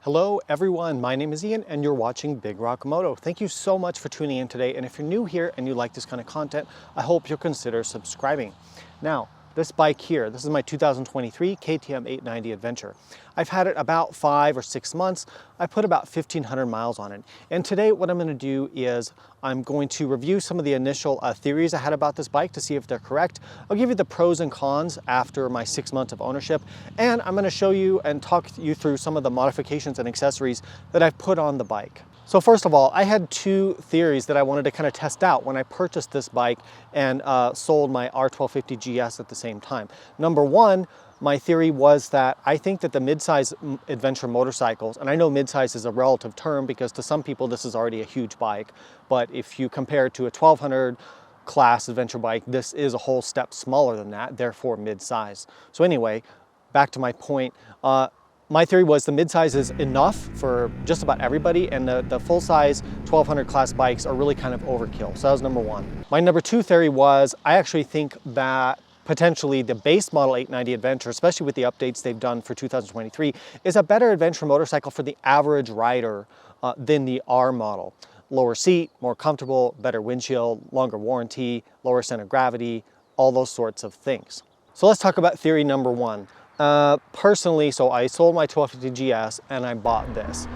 Hello everyone, my name is Ian and you're watching Big Rock Moto. Thank you so much for tuning in today, and if you're new here and you like this kind of content, I hope you'll consider subscribing. Now, this bike here, this is my 2023 KTM 890 Adventure. I've had it about 5 or 6 months. I put about 1,500 miles on it. And today what I'm going to do is I'm going to review some of the initial theories I had about this bike to see if they're correct. I'll give you the pros and cons after my 6 months of ownership. And I'm going to show you and talk you through some of the modifications and accessories that I've put on the bike. So first of all, I had 2 theories that I wanted to kind of test out when I purchased this bike and sold my R1250 GS at the same time. Number one, my theory was that I think that the midsize adventure motorcycles, and I know midsize is a relative term because to some people this is already a huge bike, but if you compare it to a 1200 class adventure bike, this is a whole step smaller than that, therefore midsize. So anyway, back to my point. My theory was the midsize is enough for just about everybody, and the full-size 1200 class bikes are really kind of overkill. So that was number one. My number 2 theory was I actually think that potentially the base model 890 Adventure, especially with the updates they've done for 2023, is a better adventure motorcycle for the average rider than the R model. Lower seat, more comfortable, better windshield, longer warranty, lower center of gravity, all those sorts of things. So let's talk about theory number 1. Personally, so I sold my 1250 GS and I bought this.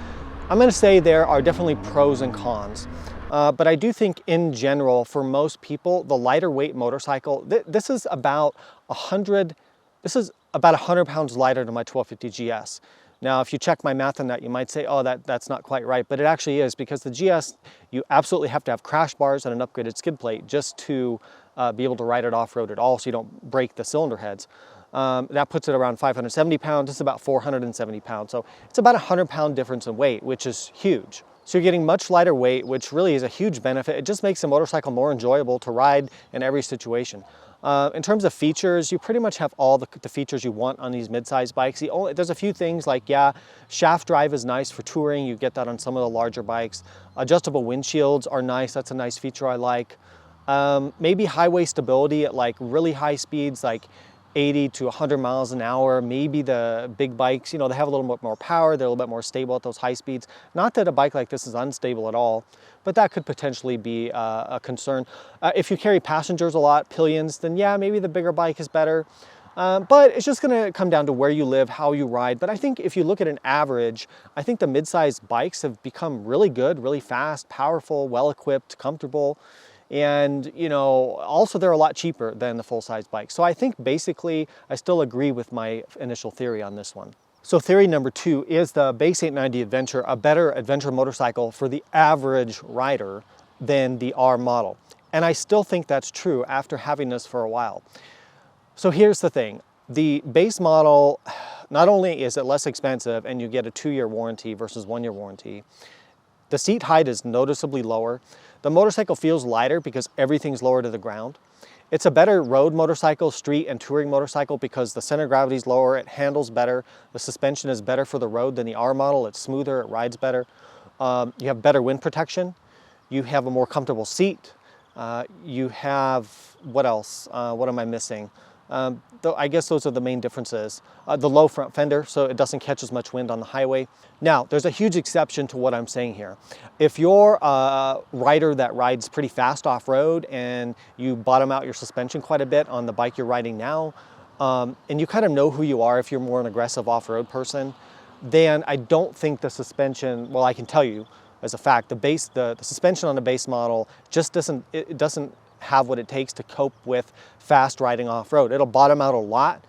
I'm going to say there are definitely pros and cons, but I do think in general for most people the lighter weight motorcycle, this is about 100 pounds lighter than my 1250 GS. Now if you check my math on that, you might say, oh, that's not quite right, but it actually is, because the GS, you absolutely have to have crash bars and an upgraded skid plate just to be able to ride it off-road at all, so you don't break the cylinder heads. That puts it around 570 pounds. It's about 470 pounds. So it's about a 100-pound difference in weight, which is huge. So you're getting much lighter weight, which really is a huge benefit. It just makes the motorcycle more enjoyable to ride in every situation. In terms of features, you pretty much have all the features you want on these mid-size bikes. There's a few things like, yeah, shaft drive is nice for touring. You get that on some of the larger bikes. Adjustable windshields are nice. That's a nice feature I like. Maybe highway stability at like really high speeds, like 80 to 100 miles an hour. Maybe the big bikes, you know, they have a little bit more power, they're a little bit more stable at those high speeds. Not that a bike like this is unstable at all, but that could potentially be a concern. If you carry passengers a lot, pillions, then yeah, maybe the bigger bike is better. But it's just gonna come down to where you live, how you ride. But I think if you look at an average, I think the mid-size bikes have become really good, really fast, powerful, well-equipped, comfortable. And, you know, also they're a lot cheaper than the full-size bike. So I think basically I still agree with my initial theory on this one. So theory number 2, is the base 890 Adventure a better adventure motorcycle for the average rider than the R model? And I still think that's true after having this for a while. So here's the thing. The base model, not only is it less expensive and you get a 2-year warranty versus 1-year warranty, the seat height is noticeably lower. The motorcycle feels lighter because everything's lower to the ground. It's a better road motorcycle, street and touring motorcycle because the center of gravity is lower, it handles better, the suspension is better for the road than the R model, it's smoother, it rides better. You have better wind protection, you have a more comfortable seat, you have, what else? What am I missing? I guess those are the main differences. The low front fender, so it doesn't catch as much wind on the highway. Now, there's a huge exception to what I'm saying here. If you're a rider that rides pretty fast off-road and you bottom out your suspension quite a bit on the bike you're riding now, and you kind of know who you are if you're more an aggressive off-road person, then I don't think the suspension, well, I can tell you as a fact, the suspension on the base model just doesn't have what it takes to cope with fast riding off-road. It'll bottom out a lot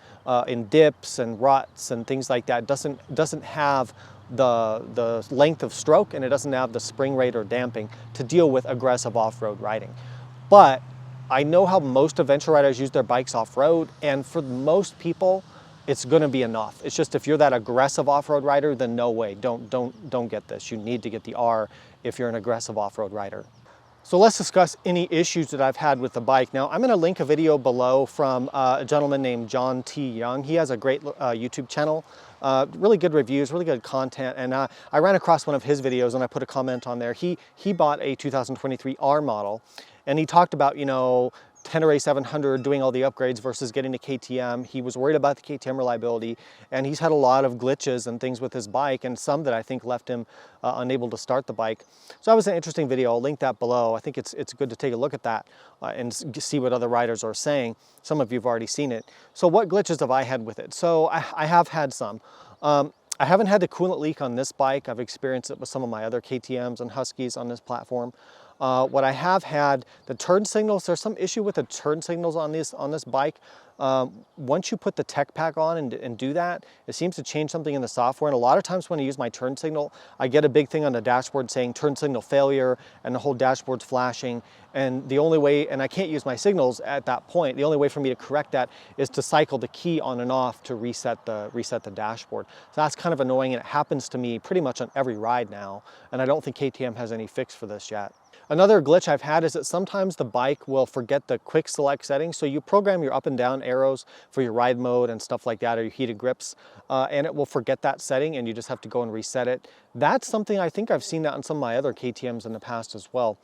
in dips and ruts and things like that. It doesn't have the length of stroke, and it doesn't have the spring rate or damping to deal with aggressive off-road riding. But I know how most adventure riders use their bikes off-road, and for most people it's going to be enough. It's just if you're that aggressive off-road rider, then no way, don't get this. You need to get the R if you're an aggressive off-road rider. So let's discuss any issues that I've had with the bike. Now, I'm going to link a video below from a gentleman named John T. Young. He has a great YouTube channel, really good reviews, really good content. And I ran across one of his videos and I put a comment on there. He bought a 2023 R model, and he talked about, you know, Tenere 700 doing all the upgrades versus getting a KTM. He was worried about the KTM reliability, and he's had a lot of glitches and things with his bike, and some that I think left him unable to start the bike. So that was an interesting video. I'll link that below. I think it's good to take a look at that and see what other riders are saying. Some of you have already seen it. So what glitches have I had with it? So I have had some. I haven't had the coolant leak on this bike. I've experienced it with some of my other KTMs and Huskies on this platform. What I have had, the turn signals, there's some issue with the turn signals on this bike. Once you put the tech pack on and do that, it seems to change something in the software. And a lot of times when I use my turn signal, I get a big thing on the dashboard saying turn signal failure, and the whole dashboard's flashing. And the only way, and I can't use my signals at that point, the only way for me to correct that is to cycle the key on and off to reset the dashboard. So that's kind of annoying, and it happens to me pretty much on every ride now. And I don't think KTM has any fix for this yet. Another glitch I've had is that sometimes the bike will forget the quick select settings. So you program your up and down arrows for your ride mode and stuff like that, or your heated grips, and it will forget that setting, and you just have to go and reset it. That's something, I think I've seen that on some of my other KTMs in the past as well.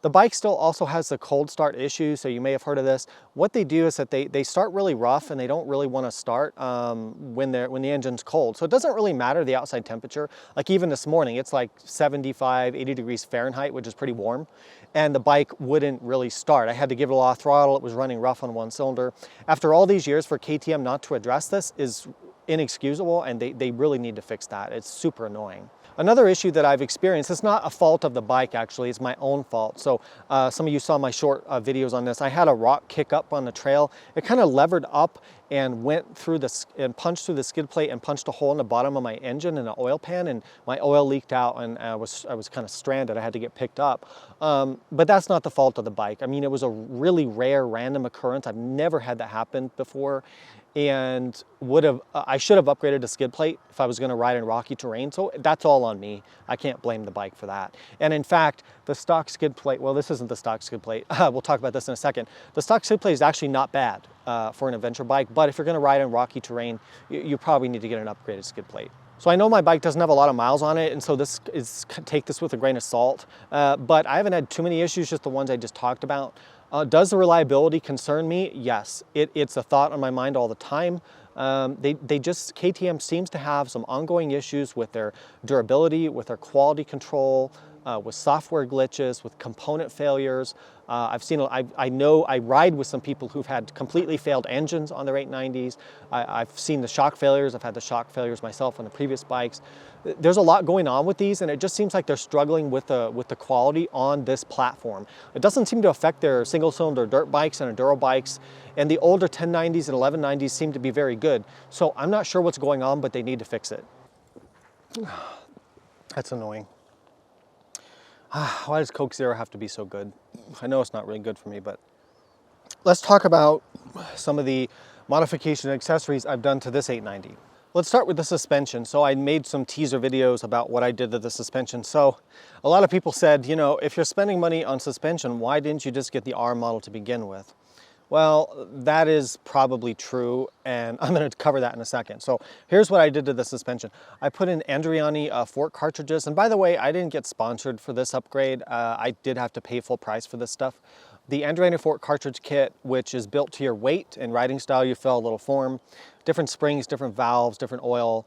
The bike still also has the cold start issue, so you may have heard of this. What they do is that they start really rough, and they don't really want to start when the engine's cold. So it doesn't really matter the outside temperature. Like even this morning, it's like 75, 80 degrees Fahrenheit, which is pretty warm, and the bike wouldn't really start. I had to give it a lot of throttle. It was running rough on one cylinder. After all these years, for KTM not to address this is inexcusable, and they really need to fix that. It's super annoying. Another issue that I've experienced, it's not a fault of the bike actually, it's my own fault. So some of you saw my short videos on this. I had a rock kick up on the trail. It kind of levered up and went through and punched through the skid plate and punched a hole in the bottom of my engine and the oil pan, and my oil leaked out, and I was kind of stranded. I had to get picked up. But that's not the fault of the bike. I mean, it was a really rare random occurrence. I've never had that happen before. And I should have upgraded the skid plate if I was going to ride in rocky terrain. So that's all on me. I can't blame the bike for that. And in fact, the stock skid plate, well, this isn't the stock skid plate. We'll talk about this in a second. The stock skid plate is actually not bad for an adventure bike, but if you're going to ride in rocky terrain, you probably need to get an upgraded skid plate. So I know my bike doesn't have a lot of miles on it, and so take this with a grain of salt. But I haven't had too many issues, just the ones I just talked about. Does the reliability concern me? Yes, it's a thought on my mind all the time. KTM seems to have some ongoing issues with their durability, with their quality control, with software glitches, with component failures. I know I ride with some people who've had completely failed engines on their 890s. I've seen the shock failures. I've had the shock failures myself on the previous bikes. There's a lot going on with these, and it just seems like they're struggling with the quality on this platform. It doesn't seem to affect their single-cylinder dirt bikes and enduro bikes, and the older 1090s and 1190s seem to be very good. So I'm not sure what's going on, but they need to fix it. That's annoying. Why does Coke Zero have to be so good? I know it's not really good for me, but let's talk about some of the modification and accessories I've done to this 890. Let's start with the suspension. So I made some teaser videos about what I did to the suspension. So a lot of people said, you know, if you're spending money on suspension, why didn't you just get the R model to begin with? Well, that is probably true, and I'm going to cover that in a second. So here's what I did to the suspension. I put in Andriani fork cartridges, and by the way, I didn't get sponsored for this upgrade. I did have to pay full price for this stuff. The Andriani fork cartridge kit, which is built to your weight and riding style, you fill a little form. Different springs, different valves, different oil.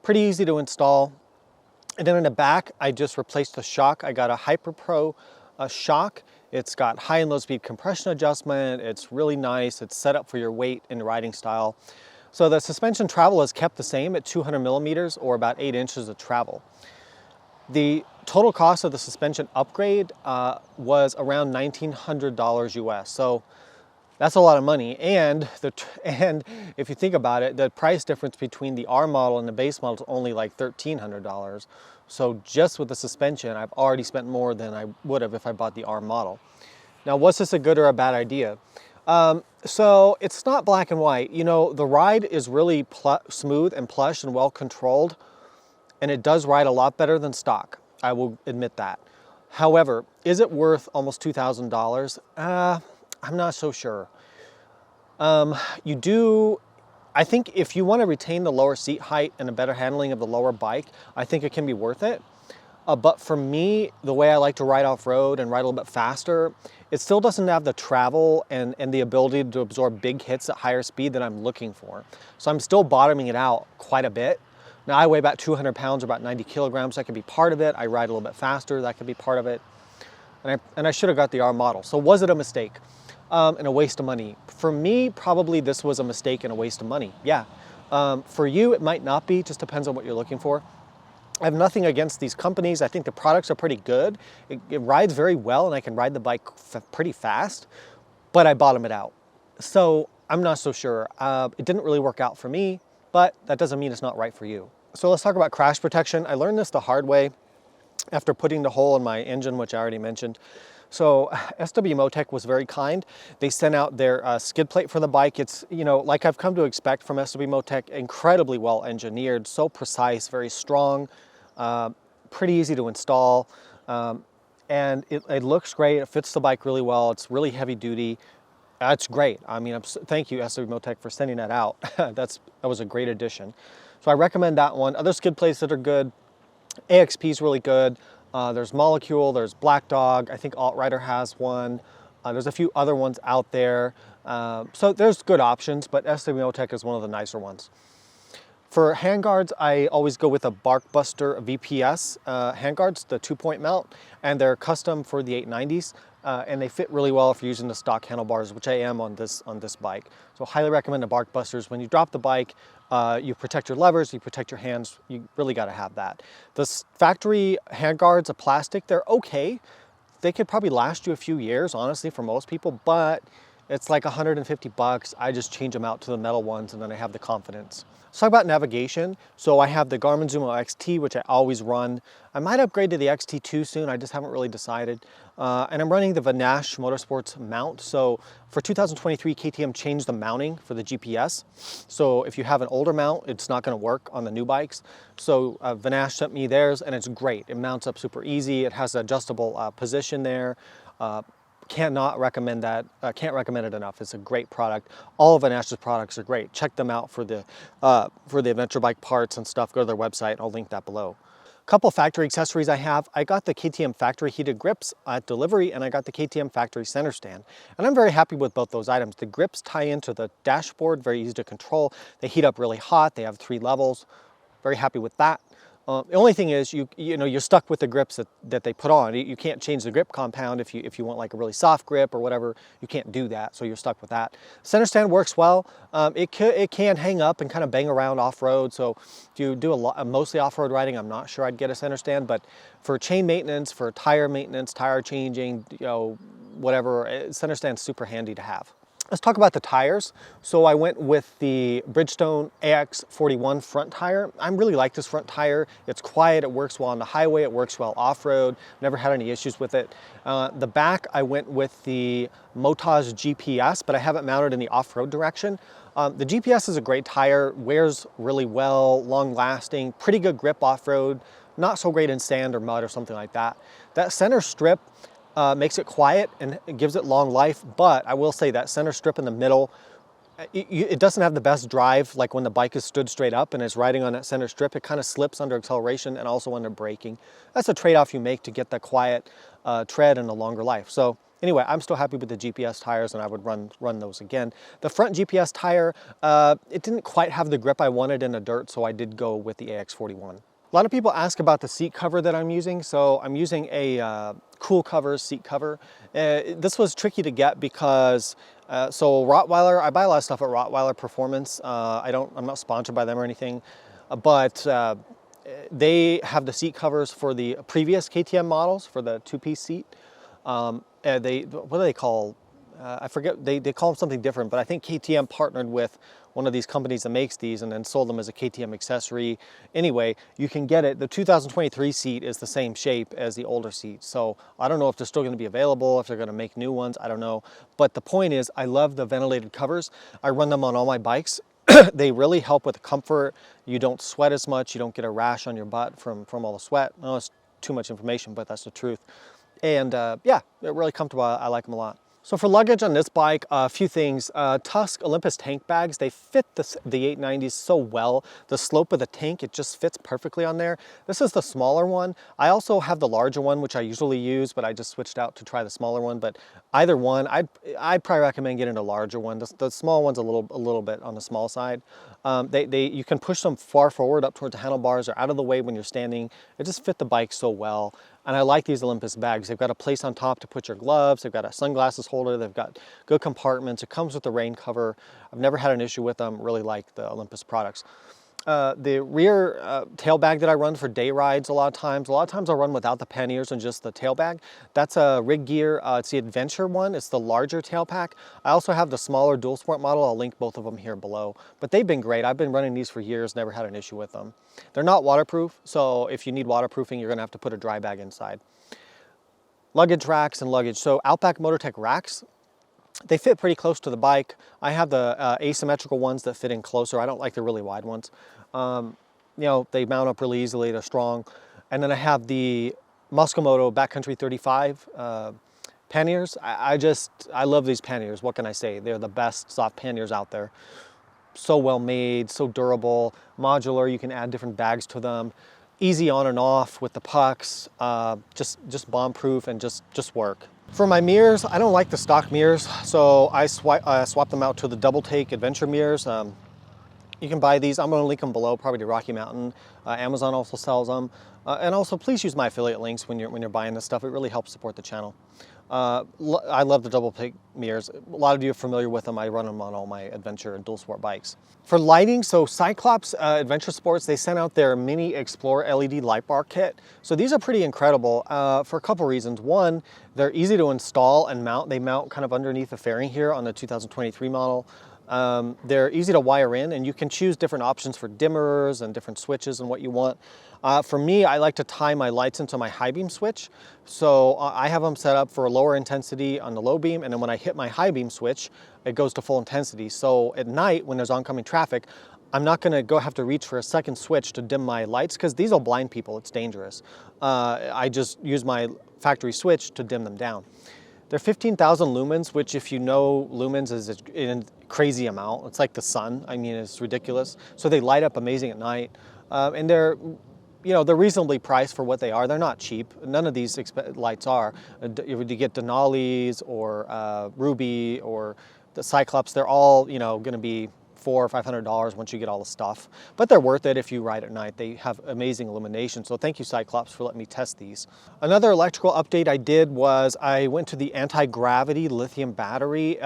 Pretty easy to install. And then in the back, I just replaced the shock. I got a Hyper Pro shock. It's got high and low speed compression adjustment. It's really nice. It's set up for your weight and riding style. So the suspension travel is kept the same at 200 millimeters or about 8 inches of travel. The total cost of the suspension upgrade was around $1,900 US. So that's a lot of money. And if you think about it, the price difference between the R model and the base model is only like $1,300. So just with the suspension, I've already spent more than I would have if I bought the R model. Now, was this a good or a bad idea? So it's not black and white. You know, the ride is really smooth and plush and well controlled, and it does ride a lot better than stock. I will admit that. However, is it worth almost $2,000? I'm not so sure. I think if you want to retain the lower seat height and a better handling of the lower bike, I think it can be worth it. But for me, the way I like to ride off-road and ride a little bit faster, it still doesn't have the travel and the ability to absorb big hits at higher speed that I'm looking for. So I'm still bottoming it out quite a bit. Now I weigh about 200 pounds, or about 90 kilograms. That could be part of it. I ride a little bit faster. That could be part of it. And I should have got the R model. So was it a mistake and a waste of money? For me, probably this was a mistake and a waste of money. Yeah. For you, it might not be. Just depends on what you're looking for. I have nothing against these companies. I think the products are pretty good. It rides very well, and I can ride the bike pretty fast, but I bottom it out. So I'm not so sure. It didn't really work out for me, but that doesn't mean it's not right for you. So let's talk about crash protection. I learned this the hard way after putting the hole in my engine, which I already mentioned. So SW Motec was very kind. They sent out their skid plate for the bike. It's, you know, like I've come to expect from SW Motec, incredibly well engineered, so precise, very strong, pretty easy to install. And it looks great. It fits the bike really well. It's really heavy duty. That's great. I mean, thank you SW Motec for sending that out. That was a great addition. So I recommend that one. Other skid plates that are good, AXP is really good. There's Molecule, there's Black Dog, I think Advrider has one. There's a few other ones out there. So there's good options, but SW Motec is one of the nicer ones. For handguards, I always go with a Barkbuster VPS handguards, the 2-point mount, and they're custom for the 890s. And they fit really well if you're using the stock handlebars, which I am on this bike. So highly recommend the Barkbusters. When you drop the bike, you protect your levers, you protect your hands. You really got to have that. The factory handguards of plastic, they're okay. They could probably last you a few years, honestly, for most people, but it's like 150 bucks. I just change them out to the metal ones, and then I have the confidence. Let's talk about navigation. So I have the Garmin Zumo XT, which I always run. I might upgrade to the XT2 soon. I just haven't really decided. And I'm running the Vanash Motorsports mount. So for 2023, KTM changed the mounting for the GPS. So if you have an older mount, it's not going to work on the new bikes. So Vanash sent me theirs, and it's great. It mounts up super easy. It has an adjustable position there. Cannot recommend that. Can't recommend it enough. It's a great product. All of Vanash's products are great. Check them out for the adventure bike parts and stuff. Go to their website. I'll link that below. A couple factory accessories I have. I got the KTM factory heated grips at delivery, and I got the KTM factory center stand. And I'm very happy with both those items. The grips tie into the dashboard, very easy to control. They heat up really hot. They have 3 levels. Very happy with that. The only thing is, you're stuck with the grips that they put on. You can't change the grip compound if you want like a really soft grip or whatever. You can't do that, so you're stuck with that. Center stand works well. It can hang up and kind of bang around off-road. So if you do mostly off-road riding, I'm not sure I'd get a center stand. But for chain maintenance, for tire maintenance, tire changing, whatever, center stand's super handy to have. Let's talk about the tires. So I went with the Bridgestone AX41 front tire. I really like this front tire. It's quiet, it works well on the highway, it works well off-road. Never had any issues with it. The back, I went with the Moto's GPS, but I have it mounted in the off-road direction. The GPS is a great tire, wears really well, long-lasting, pretty good grip off-road, not so great in sand or mud or something like that. That center strip makes it quiet and it gives it long life, but I will say that center strip in the middle, it doesn't have the best drive. Like when the bike is stood straight up and is riding on that center strip, it kind of slips under acceleration and also under braking. That's a trade-off you make to get the quiet tread and a longer life. So anyway, I'm still happy with the GPS tires, and I would run those again. The front GPS tire, it didn't quite have the grip I wanted in the dirt, so I did go with the AX41. A lot of people ask about the seat cover that I'm using. So I'm using a Cool Covers seat cover. This was tricky to get because, so Rottweiler, I buy a lot of stuff at Rottweiler Performance. I'm not sponsored by them or anything, but they have the seat covers for the previous KTM models for the 2-piece seat. What do they call? I forget, they call them something different, but I think KTM partnered with one of these companies that makes these and then sold them as a KTM accessory. Anyway, you can get it. The 2023 seat is the same shape as the older seat. So I don't know if they're still gonna be available, if they're gonna make new ones, I don't know. But the point is, I love the ventilated covers. I run them on all my bikes. They really help with the comfort. You don't sweat as much. You don't get a rash on your butt from all the sweat. No, it's too much information, but that's the truth. And yeah, they're really comfortable. I like them a lot. So for luggage on this bike, a few things. Tusk Olympus tank bags, they fit the 890s so well. The slope of the tank, it just fits perfectly on there. This is the smaller one. I also have the larger one, which I usually use, but I just switched out to try the smaller one. But either one, I'd probably recommend getting a larger one. The small one's a little bit on the small side. You can push them far forward up towards the handlebars or out of the way when you're standing. It just fit the bike so well. And I like these Olympus bags. They've got a place on top to put your gloves. They've got a sunglasses holder. They've got good compartments. It comes with the rain cover. I've never had an issue with them. Really like the Olympus products. The rear tail bag that I run for day rides a lot of times I'll run without the panniers and just the tail bag. That's a Rig Gear, it's the Adventure one. It's the larger tail pack. I also have the smaller dual sport model. I'll link both of them here below. But they've been great. I've been running these for years, never had an issue with them. They're not waterproof, so if you need waterproofing, you're gonna have to put a dry bag inside. Luggage racks and luggage. So Outback Motortech racks, they fit pretty close to the bike. I have the asymmetrical ones that fit in closer. I don't like the really wide ones. You know, they mount up really easily, they're strong. And then I have the Moto Backcountry 35 panniers. I love these panniers, what can I say? They're the best soft panniers out there. So well made, so durable, modular, you can add different bags to them. Easy on and off with the pucks, just bomb proof and just work. For my mirrors, I don't like the stock mirrors, so I swap them out to the double take adventure mirrors. You can buy these. I'm going to link them below, probably to Rocky Mountain. Amazon also sells them. And also, please use my affiliate links when you're buying this stuff. It really helps support the channel. I love the double take mirrors. A lot of you are familiar with them. I run them on all my adventure and dual sport bikes. For lighting, so Cyclops Adventure Sports, they sent out their Mini Explorer LED light bar kit. So these are pretty incredible for a couple reasons. One, they're easy to install and mount. They mount kind of underneath the fairing here on the 2023 model. They're easy to wire in, and you can choose different options for dimmers and different switches and what you want. For me, I like to tie my lights into my high beam switch. So I have them set up for a lower intensity on the low beam, and then when I hit my high beam switch, it goes to full intensity. So at night, when there's oncoming traffic, I'm not gonna have to reach for a second switch to dim my lights, because these will blind people, it's dangerous. I just use my factory switch to dim them down. They're 15,000 lumens, which if you know lumens is a crazy amount. It's like the sun. I mean, it's ridiculous. So they light up amazing at night. And they're reasonably priced for what they are. They're not cheap. None of these lights are. You get Denali's or Ruby or the Cyclops, they're all, gonna be $400 or $500 once you get all the stuff. But they're worth it if you ride at night. They have amazing illumination. So thank you, Cyclops, for letting me test these. Another electrical update I did was I went to the anti-gravity lithium battery.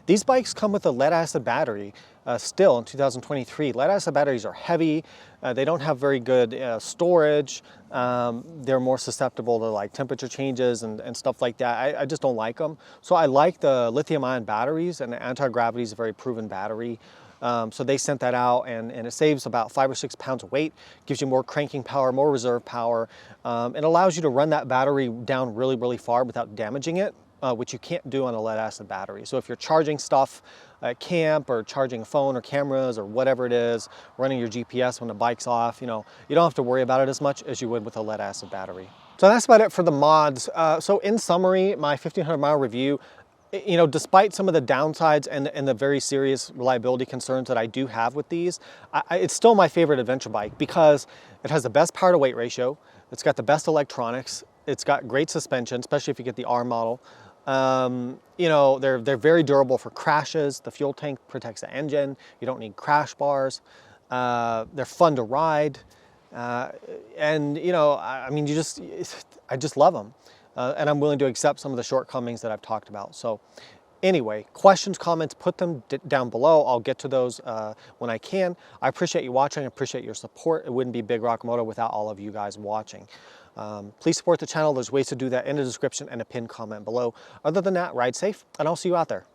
These bikes come with a lead acid battery still in 2023. Lead acid batteries are heavy. They don't have very good storage. They're more susceptible to like temperature changes and stuff like that. I just don't like them. So I like the lithium ion batteries, and the anti-gravity is a very proven battery. So they sent that out, and it saves about 5 or 6 pounds of weight, gives you more cranking power, more reserve power. It allows you to run that battery down really, really far without damaging it, which you can't do on a lead acid battery. So if you're charging stuff at camp or charging a phone or cameras or whatever it is, running your GPS when the bike's off, you don't have to worry about it as much as you would with a lead acid battery. So that's about it for the mods. So in summary, my 1,500 mile review, despite some of the downsides and the very serious reliability concerns that I do have with these, it's still my favorite adventure bike because it has the best power to weight ratio. It's got the best electronics. It's got great suspension, especially if you get the R model. They're very durable for crashes. The fuel tank protects the engine. You don't need crash bars. They're fun to ride. I just love them. And I'm willing to accept some of the shortcomings that I've talked about. So anyway, questions, comments, put them down below. I'll get to those when I can. I appreciate you watching. I appreciate your support. It wouldn't be Big Rock Moto without all of you guys watching. Please support the channel. There's ways to do that in the description and a pinned comment below. Other than that, ride safe, and I'll see you out there.